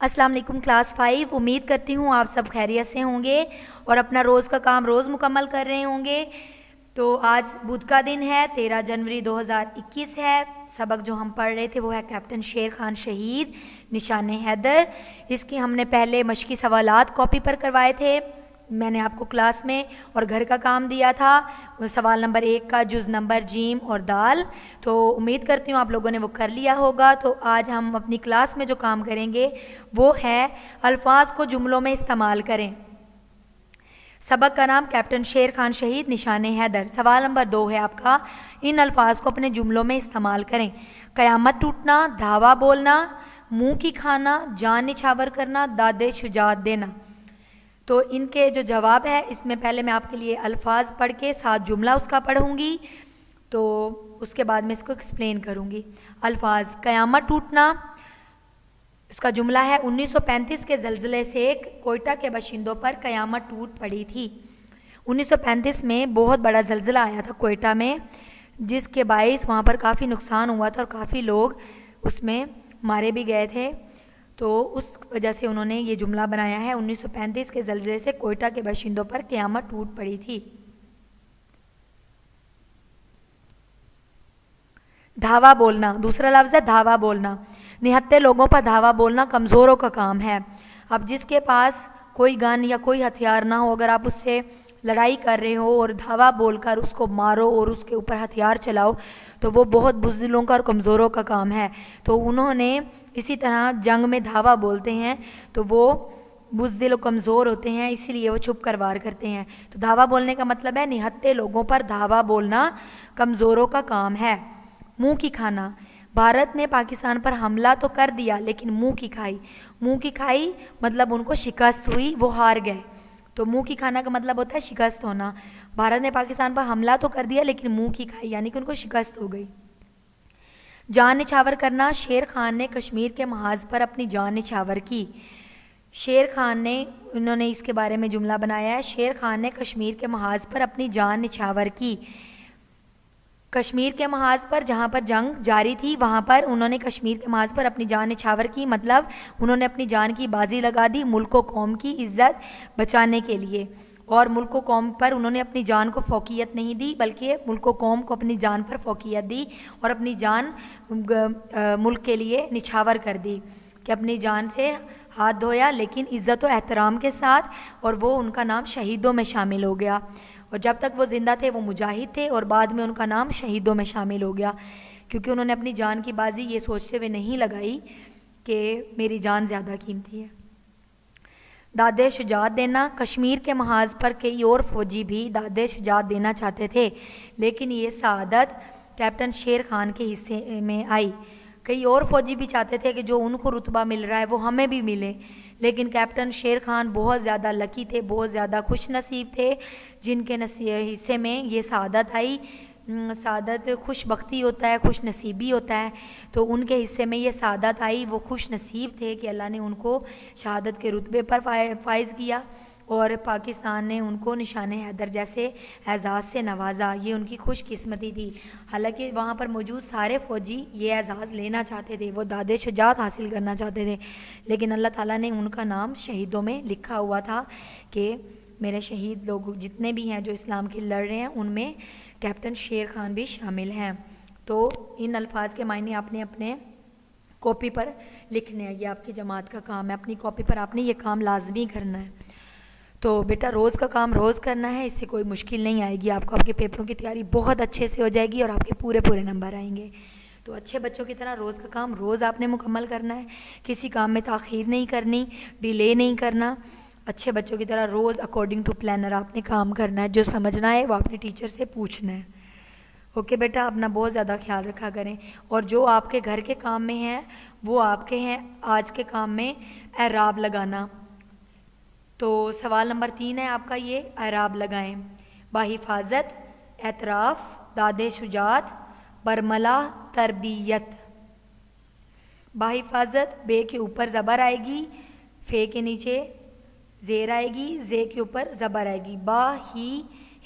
السلام علیکم کلاس 5، امید کرتی ہوں آپ سب خیریت سے ہوں گے اور اپنا روز کا کام روز مکمل کر رہے ہوں گے۔ تو آج بدھ کا دن ہے، 13 جنوری 2021 ہے۔ سبق جو ہم پڑھ رہے تھے وہ ہے کیپٹن شیر خان شہید نشان حیدر۔ اس کی ہم نے پہلے مشقی سوالات کاپی پر کروائے تھے، میں نے آپ کو کلاس میں، اور گھر کا کام دیا تھا سوال نمبر 1 کا جز نمبر جیم اور دال۔ تو امید کرتی ہوں آپ لوگوں نے وہ کر لیا ہوگا۔ تو آج ہم اپنی کلاس میں جو کام کریں گے وہ ہے الفاظ کو جملوں میں استعمال کریں۔ سبق کا نام کیپٹن شیر خان شہید نشان حیدر۔ سوال نمبر 2 ہے آپ کا، ان الفاظ کو اپنے جملوں میں استعمال کریں۔ قیامت ٹوٹنا، دھاوا بولنا، منہ کی کھانا، جان نچھاور کرنا، داد شجاعت دینا۔ تو ان کے جو جواب ہے، اس میں پہلے میں آپ کے لیے الفاظ پڑھ کے ساتھ جملہ اس کا پڑھوں گی، تو اس کے بعد میں اس کو ایکسپلین کروں گی۔ الفاظ: قیامت ٹوٹنا، اس کا جملہ ہے 1935 کے زلزلے سے کوئٹہ کے باشندوں پر قیامت ٹوٹ پڑی تھی۔ 1935 میں بہت بڑا زلزلہ آیا تھا کوئٹہ میں، جس کے باعث وہاں پر کافی نقصان ہوا تھا اور کافی لوگ اس میں مارے بھی گئے تھے۔ تو اس وجہ سے انہوں نے یہ جملہ بنایا ہے، 1935 کے زلزلے سے کوئٹہ کے باشندوں پر قیامت ٹوٹ پڑی تھی۔ دھاوا بولنا، دوسرا لفظ ہے دھاوا بولنا۔ نہتے لوگوں پر دھاوا بولنا کمزوروں کا کام ہے۔ اب جس کے پاس کوئی گن یا کوئی ہتھیار نہ ہو، اگر آپ اس سے لڑائی کر رہے ہو اور دھاوا بول کر اس کو مارو اور اس کے اوپر ہتھیار چلاؤ، تو وہ بہت بزدلوں کا اور کمزوروں کا کام ہے۔ تو انہوں نے اسی طرح جنگ میں دھاوا بولتے ہیں تو وہ بزدل و کمزور ہوتے ہیں، اسی لیے وہ چھپ کر وار کرتے ہیں۔ تو دھاوا بولنے کا مطلب ہے نہتے لوگوں پر دھاوا بولنا کمزوروں کا کام ہے۔ منہ کی کھانا، بھارت نے پاکستان پر حملہ تو کر دیا لیکن منہ کی کھائی۔ منہ کی کھائی مطلب ان کو شکست ہوئی، وہ ہار گئے۔ تو منہ کی کھانا کا مطلب ہوتا ہے شکست ہونا۔ بھارت نے پاکستان پر حملہ تو کر دیا لیکن منہ کی کھائی، یعنی کہ ان کو شکست ہو گئی۔ جان نچھاور کرنا، شیر خان نے کشمیر کے محاذ پر اپنی جان نچھاور کی۔ شیر خان نے، انہوں نے اس کے بارے میں جملہ بنایا ہے، شیر خان نے کشمیر کے محاذ پر اپنی جان نچھاور کی۔ کشمیر کے محاذ پر جہاں پر جنگ جاری تھی، وہاں پر انہوں نے کشمیر کے محاذ پر اپنی جان نچھاور کی، مطلب انہوں نے اپنی جان کی بازی لگا دی ملک و قوم کی عزت بچانے کے لیے۔ اور ملک و قوم پر انہوں نے اپنی جان کو فوقیت نہیں دی، بلکہ ملک و قوم کو اپنی جان پر فوقیت دی اور اپنی جان ملک کے لیے نچھاور کر دی، کہ اپنی جان سے ہاتھ دھویا لیکن عزت و احترام کے ساتھ، اور وہ ان کا نام شہیدوں میں شامل ہو گیا۔ اور جب تک وہ زندہ تھے وہ مجاہد تھے، اور بعد میں ان کا نام شہیدوں میں شامل ہو گیا، کیونکہ انہوں نے اپنی جان کی بازی یہ سوچتے ہوئے نہیں لگائی کہ میری جان زیادہ قیمتی ہے۔ داد شجاعت دینا، کشمیر کے محاذ پر کئی اور فوجی بھی داد شجاعت دینا چاہتے تھے، لیکن یہ سعادت کیپٹن شیر خان کے حصے میں آئی۔ کئی اور فوجی بھی چاہتے تھے کہ جو ان کو رتبہ مل رہا ہے وہ ہمیں بھی ملے، لیکن کیپٹن شیر خان بہت زیادہ لکی تھے، بہت زیادہ خوش نصیب تھے، جن کے حصے میں یہ سعادت آئی۔ سعادت خوش بختی ہوتا ہے، خوش نصیبی ہوتا ہے، تو ان کے حصے میں یہ سعادت آئی، وہ خوش نصیب تھے کہ اللہ نے ان کو شہادت کے رتبے پر فائز کیا اور پاکستان نے ان کو نشان حیدر جیسے اعزاز سے نوازا۔ یہ ان کی خوش قسمتی تھی۔ حالانکہ وہاں پر موجود سارے فوجی یہ اعزاز لینا چاہتے تھے، وہ داد شجاعت حاصل کرنا چاہتے تھے، لیکن اللہ تعالیٰ نے ان کا نام شہیدوں میں لکھا ہوا تھا کہ میرے شہید لوگ جتنے بھی ہیں جو اسلام کے لڑ رہے ہیں، ان میں کیپٹن شیر خان بھی شامل ہیں۔ تو ان الفاظ کے معنی آپ نے اپنے کاپی پر لکھنے ہیں، یہ آپ کی جماعت کا کام ہے، اپنی کاپی پر آپ نے یہ کام لازمی کرنا ہے۔ تو بیٹا روز کا کام روز کرنا ہے، اس سے کوئی مشکل نہیں آئے گی آپ کو، آپ کے پیپروں کی تیاری بہت اچھے سے ہو جائے گی اور آپ کے پورے نمبر آئیں گے۔ تو اچھے بچوں کی طرح روز کا کام روز آپ نے مکمل کرنا ہے، کسی کام میں تاخیر نہیں کرنی، ڈیلے نہیں کرنا۔ اچھے بچوں کی طرح روز اکارڈنگ ٹو پلانر آپ نے کام کرنا ہے، جو سمجھنا ہے وہ آپ نے ٹیچر سے پوچھنا ہے۔ اوکے بیٹا، اپنا بہت زیادہ خیال رکھا کریں، اور جو آپ کے گھر کے کام میں ہیں وہ آپ کے ہیں آج کے کام میں اعراب لگانا۔ تو سوال نمبر 3 ہے آپ کا، یہ اعراب لگائیں۔ باحفاظت، اعتراف، داد شجاعت، برملا، تربیت۔ باحفاظت، بے کے اوپر زبر آئے گی، فے کے نیچے زیر آئے گی، زے کے اوپر زبر آئے گی، با ہی،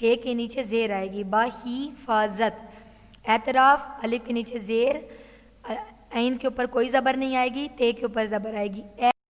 ہے کے نیچے زیر آئے گی، با ہی فاظت۔ اعتراف، الف کے نیچے زیر، عین کے اوپر کوئی زبر نہیں آئے گی، تے کے اوپر زبر آئے گی،